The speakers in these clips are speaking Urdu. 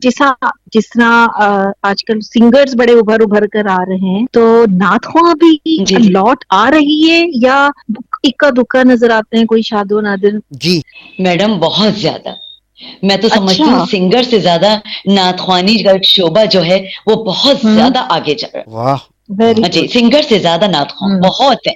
جس طرح آج کل سنگرز بڑے ابھر کر آ رہے ہیں، تو نعت خواں بھی جی جی لوٹ آ رہی ہے یا اکا دکا نظر آتے ہیں کوئی شاد و نادر؟ جی میڈم بہت زیادہ، میں تو سمجھتی ہوں اچھا. سنگر سے زیادہ نعت خوانی کا شعبہ جو ہے وہ بہت زیادہ آگے چل رہا واہ ہے، ویری واہ جی، گڈ. سنگر سے زیادہ نعت خواں بہت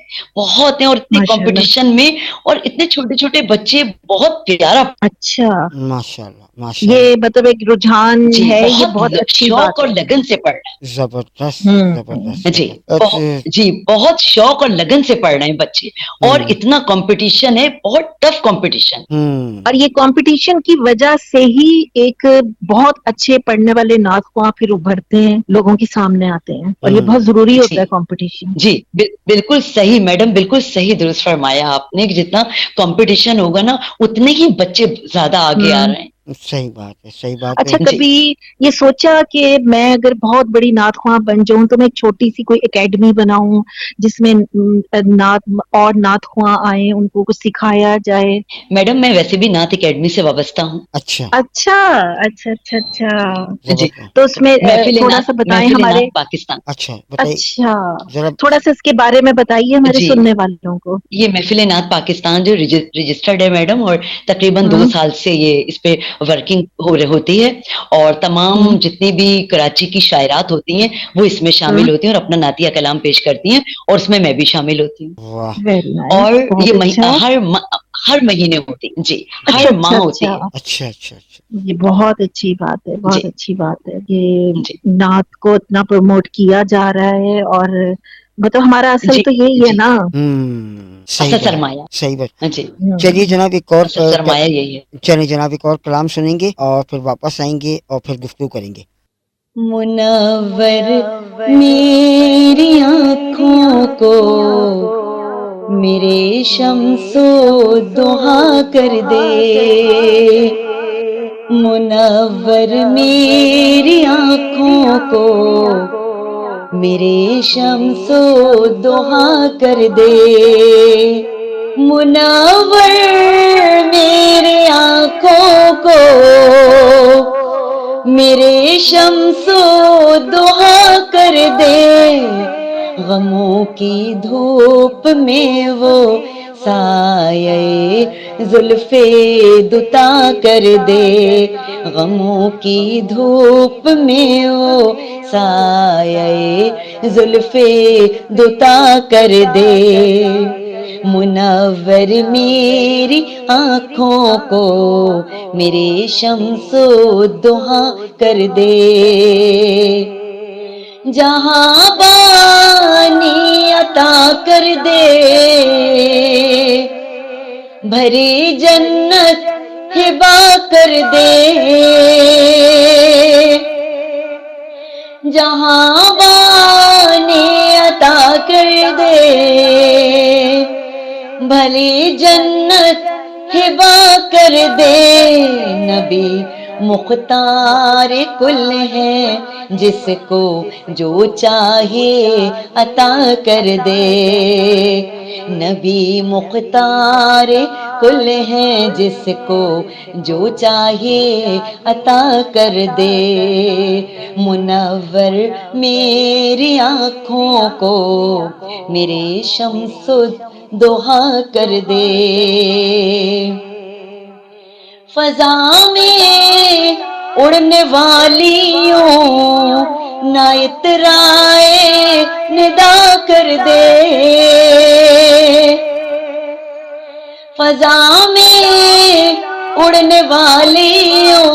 ہیں اور اتنے ماشاء اللہ. کمپٹیشن میں، اور اتنے چھوٹے چھوٹے بچے بہت پیارا. اچھا، ماشاء اللہ ماشاء یہ اللہ، مطلب ایک رجحان جی ہے، یہ بہت بہت اچھی شوق بات اور ہے. لگن سے پڑھ رہے زبردست ہوں. زبردست ہیں. جی زبردست جی بہت شوق اور لگن سے پڑھ رہے ہیں بچے، اور ہوں اتنا کمپٹیشن ہے، بہت ٹف کمپٹیشن. ہوں اور یہ کمپٹیشن کی وجہ سے ہی ایک بہت اچھے پڑھنے والے نعت خواں پھر ابھرتے ہیں، لوگوں کے سامنے آتے ہیں، اور یہ ہوں بہت ضروری جی ہوتا ہے کمپٹیشن. جی بالکل صحیح میڈم، بالکل صحیح درست فرمایا آپ نے کہ جتنا کمپٹیشن ہوگا نا اتنے ہی بچے زیادہ آگے آ ہوں. رہے ہیں. صحیح بات ہے صحیح بات ہے اچھا، جی کبھی یہ سوچا کہ میں اگر بہت بڑی نعت خواں بن جاؤں تو میں ایک چھوٹی سی کوئی اکیڈمی بناؤں جس میں نعت خواں آئیں، ان کو کچھ سکھایا جائے؟ میڈم میں ویسے بھی نعت اکیڈمی سے وابستہ ہوں. اچھا اچھا اچھا اچھا اچھا. جی، زبردست تو اس میں تھوڑا سا بتائیں محفل ہمارے. نعت پاکستان. اچھا بتائیے اچھا، ذرا تھوڑا سا اس کے بارے میں بتائیے ہمارے جی، سننے والوں کو. یہ محفل نعت پاکستان جو رجسٹرڈ ہے میڈم، اور تقریباً 2 ہوں سال سے یہ اس پہ ورکنگ ہوتی ہے، اور تمام ہوں جتنی بھی کراچی کی شاعرات ہوتی ہیں وہ اس میں ہوں. شامل ہوتی ہیں اور اپنا نعتیہ کلام پیش کرتی ہیں، اور اس میں بھی شامل ہوتی ہوں. واہ ویری نائس، اور بہت یہ اچھا. ہر مہینے ہوتی جی، اچھا ہر اچھا ماہ اچھا. ہوتی ہے. اچھا اچھا اچھا یہ بہت اچھی بات ہے، جی بہت اچھی بات ہے. یہ جی نعت کو اتنا پروموٹ کیا جا رہا ہے، اور مطلب ہمارا اصل جی تو یہی ہے جی نا. صحیح اصل بات سرمایہ. صحیح بات. جی، چلیے جناب ایک اور اصل سرمایہ یہی ہے. چلیے جناب ایک اور کلام سنیں گے اور پھر واپس آئیں گے اور پھر گفتگو کریں گے. منور میری آنکھوں کو میرے شمس و دہا کر دے، منور میری آنکھوں کو میرے شمس و دہا کر دے، منور میرے آنکھوں کو میرے شمس و دہا کر دے، غموں کی دھوپ میں وہ سایہ زلف دتا کر دے، غموں کی دھوپ میں وہ سایہ زلف دتا کر دے، منور میری آنکھوں کو میرے شمس و دہا کر دے، جہاں بانی عطا کر دے، بھری جنت ہبا کر دے، جہاں بانی عطا کر دے، بھری جنت ہبا کر دے، نبی مختار کل ہے جس کو جو چاہے عطا کر دے، نبی مختار کل ہے جس کو جو چاہے عطا کر دے، منور میری آنکھوں کو میرے شمس دہا کر دے، فضا میں اڑنے والیوں نہ اترائے ندا کر دے، فضا میں اڑنے والیوں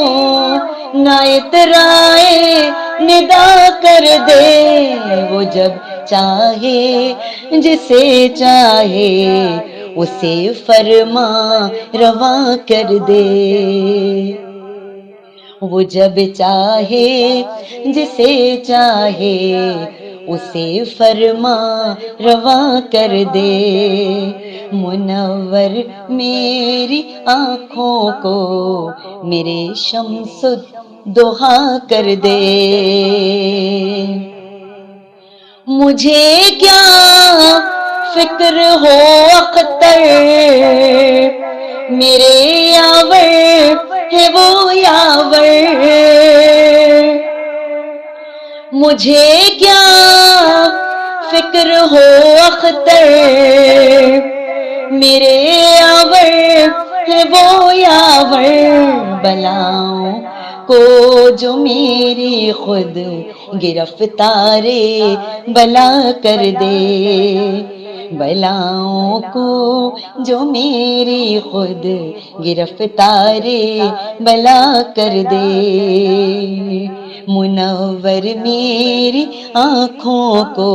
نہ اترائے ندا کر دے، وہ جب چاہے جسے چاہے اسے فرما رواں کر دے، وہ جب چاہے جسے چاہے اسے فرما رواں کر دے، منور میری آنکھوں کو میرے شمس دہا کر دے، مجھے کیا فکر ہو اختر میرے یاور ہے وہ یاور، مجھے کیا فکر ہو اختر، میرے یاور ہے وہ یاور بلاؤں کو جو میری خود گرفتار بلا کر دے، بلاؤں کو جو میری خود گرفتار بلا کر دے، منور میری آنکھوں کو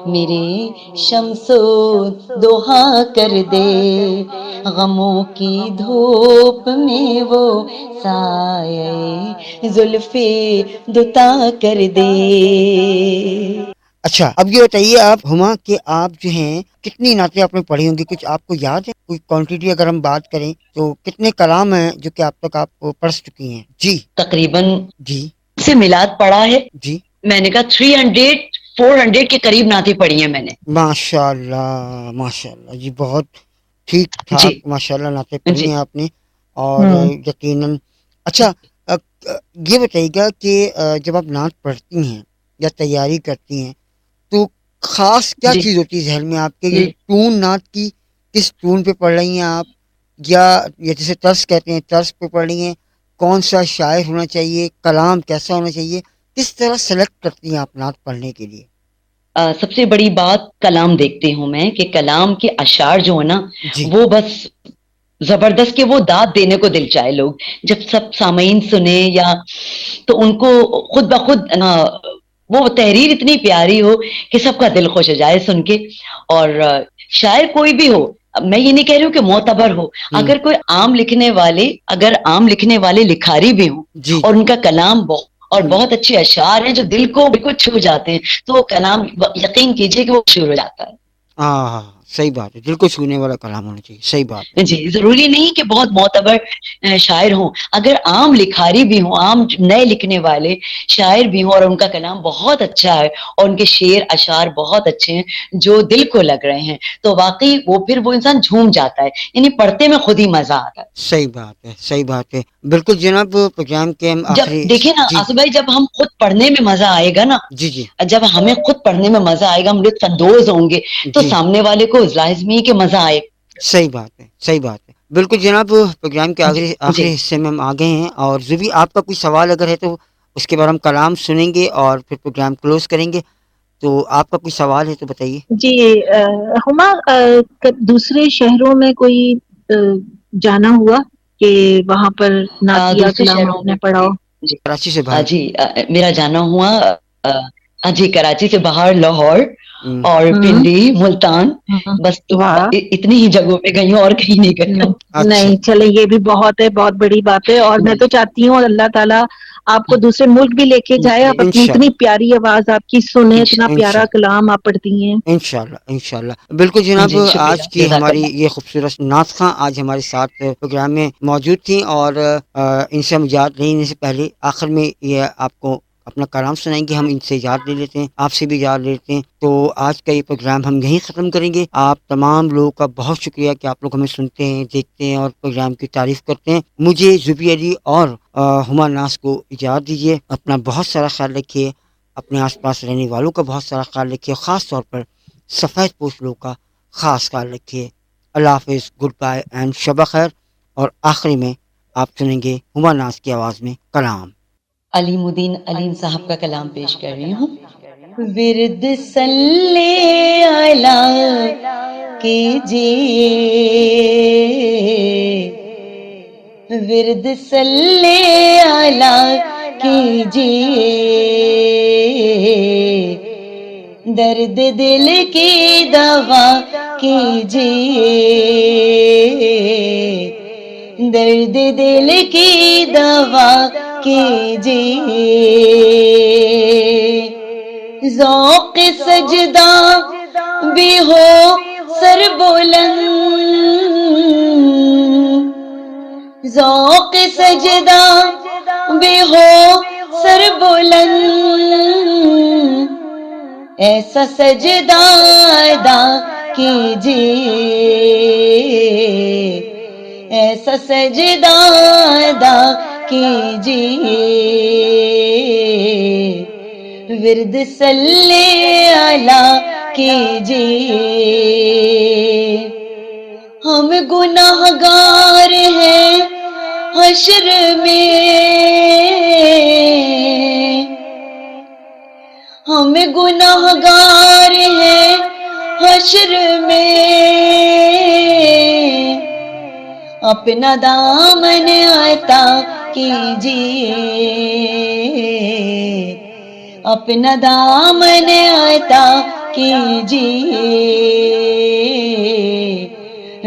میرے شمس و دوہا کر دے، غموں کی دھوپ میں وہ سایہ زلف دوتا کر دے۔ اچھا اب یہ بتائیے آپ ہما کہ آپ جو ہیں کتنی نعتیں آپ نے پڑھی ہوں گی، کچھ آپ کو یاد ہے؟ کوئی کوانٹٹی اگر ہم بات کریں تو کتنے کلام ہیں جو کہ آپ تک آپ پڑھ چکی ہیں؟ جی تقریباً جی سے میلاد پڑھا ہے، جی میں نے کہا 300 400 کے قریب نعتیں پڑھی ہیں میں نے۔ ماشاء اللہ ماشاء اللہ جی، بہت ٹھیک جی ٹھاک ماشاء اللہ نعتیں پڑھی جی ہیں آپ نے، اور ہوں یقیناً اچھا یہ بتائیے گا کہ جب آپ نعت پڑھتی ہیں یا تیاری کرتی ہیں تو خاص کیا جی چیز ہوتی ہے ذہن میں آپ کے؟ یہ جی ٹون نعت کی کس ٹون پہ پڑھ رہی ہیں آپ، یا جسے طرز کہتے ہیں طرز پہ پڑھ رہی ہیں، کون سا شاعر ہونا چاہیے، کلام کیسا ہونا چاہیے، کس طرح سلیکٹ کرتی ہیں آپ نعت پڑھنے کے لیے؟ سب سے بڑی بات کلام دیکھتی ہوں میں کہ کلام کے اشعار جو ہے نا جی وہ بس زبردست کہ وہ داد دینے کو دل چاہے، لوگ جب سب سامعین سنے یا تو ان کو خود بخود وہ تحریر اتنی پیاری ہو کہ سب کا دل خوش ہو جائے سن کے۔ اور شاعر کوئی بھی ہو، میں یہ نہیں کہہ رہی ہوں کہ معتبر ہو، ہوں اگر کوئی عام لکھنے والے لکھاری بھی ہوں جی اور ان کا کلام اور بہت اچھے اشعار ہیں جو دل کو بالکل چھو جاتے ہیں تو وہ کلام یقین کیجئے کہ وہ شروع ہو جاتا ہے۔ ہاں ہاں صحیح بات ہے، دل کو چھونے والا کلام ہونا چاہیے، صحیح بات ہے۔ جی ضروری نہیں کہ بہت معتبر شاعر ہوں، اگر عام لکھاری بھی ہوں، عام نئے لکھنے والے شاعر بھی ہوں اور ان کا کلام بہت اچھا ہے اور ان کے شعر اشعار بہت اچھے ہیں جو دل کو لگ رہے ہیں تو واقعی وہ پھر وہ انسان جھوم جاتا ہے، یعنی پڑھتے میں خود ہی مزہ آتا ہے۔ صحیح بات ہے صحیح بات ہے، بالکل جناب، پروگرام کے ہم جب آخری دیکھیں نا جی آصف بھائی، جب ہم خود پڑھنے میں مزہ آئے گا نا، جی جی جب ہمیں خود پڑھنے میں مزہ آئے گا، ہم لطف اندوز ہوں گے تو جی سامنے والے کو لازمی ہے کہ مزہ آئے۔ صحیح بات ہے صحیح بات ہے، بالکل جناب، پروگرام کے جی آخری جی حصے میں ہم آ گئے ہیں، اور جو بھی آپ کا کوئی سوال اگر ہے تو اس کے بعد ہم کلام سنیں گے اور پھر پروگرام کلوز کریں گے، تو آپ کا کوئی سوال ہے تو بتائیے۔ جی ہما دوسرے شہروں میں کوئی جانا ہوا کہ وہاں پر نعتیہ دوسرے کلام شہروں آپ میں نے پڑھا ہو؟ جی کراچی سے باہر؟ جی میرا جانا ہوا جی کراچی سے باہر لاہور ہم، اور ہوں پنڈی ملتان، ہوں بس تو واہ اتنی ہی جگہوں پہ گئی ہوں اور کہیں نہیں گئی ہوں۔ اچھا نہیں چلے یہ بھی بہت ہے، بہت بڑی بات ہے، اور میں تو چاہتی ہوں اللہ تعالیٰ آپ کو دوسرے ملک بھی لے کے جائے، آپ اپنی اتنی انشاءاللہ پیاری آواز آپ کی سنیں، اتنا پیارا انشاءاللہ کلام آپ پڑھتی ہیں۔ انشاءاللہ انشاءاللہ بالکل جناب، جی شکریہ آج کی جزاک ہماری اللہ۔ یہ خوبصورت نعت خواں آج ہمارے ساتھ پروگرام میں موجود تھیں، اور ان سے ہم اجازت لینے سے پہلے آخر میں یہ آپ کو اپنا کلام سنائیں گے، ہم ان سے اجازت لے لیتے ہیں، آپ سے بھی اجازت لے لیتے ہیں، تو آج کا یہ پروگرام ہم یہیں ختم کریں گے۔ آپ تمام لوگوں کا بہت شکریہ کہ آپ لوگ ہمیں سنتے ہیں، دیکھتے ہیں اور پروگرام کی تعریف کرتے ہیں۔ مجھے زبی علی اور ہما ناز کو اجازت دیجیے، اپنا بہت سارا خیال رکھیے، اپنے آس پاس رہنے والوں کا بہت سارا خیال رکھیے، خاص طور پر سفید پوش لوگوں کا خاص خیال رکھیے۔ اللہ حافظ، گڈ بائے اینڈ شب خیر، اور آخری میں آپ سنیں گے ہما ناز کی آواز میں کلام۔ علیم الدین علیم صاحب کا کلام پیش کر رہی ہوں۔ ورد صلی علی کیجئے، ورد صلی علی کیجئے، درد دل کی دوا کیجئے، درد دل کی دوا کیجئے، ذوق سجدہ بھی ہو سر بلند، ذوق سجدہ بھی ہو سر بلند، ایسا سجدہ ادا کیجئے، ایسا سجدہ ادا کیجئے، ورد صلی علی کیجیے، ہم گناہ گار ہیں حشر میں، ہم گناہ گار ہیں حشر میں، اپنا دامن عطا کیجیے، اپنا دامن عطا کیجیے،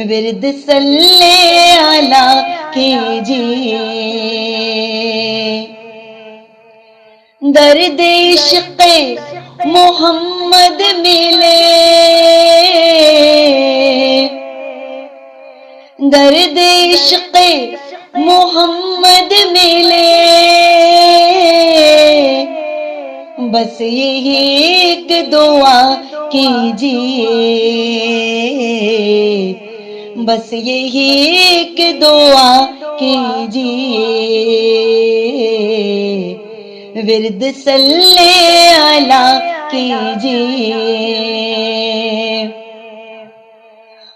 ورد صلی علی کیجیے، درد عشق محمد ملے، درد عشق محمد ملے، بس یہی ایک دعا کیجیے، بس یہی ایک دعا کیجیے، ورد صلی علی کیجیے،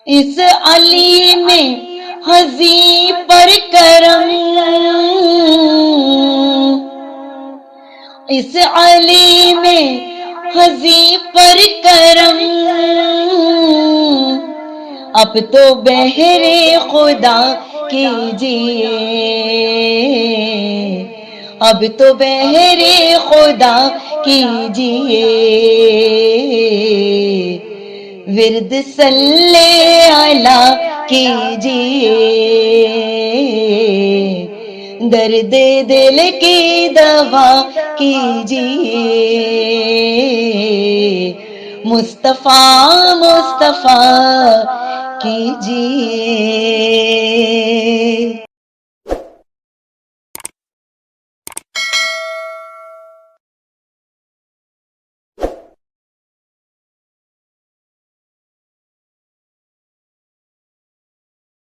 اس علی میں حضی پر کرم، اس علی میں حضی پر کرم، اب تو بہر خدا کیجیے، اب تو بہر خدا کیجیے، ورد صلی علی کیجیے، درد دل کی دوا کیجیے، مصطفیٰ مصطفیٰ کیجیے۔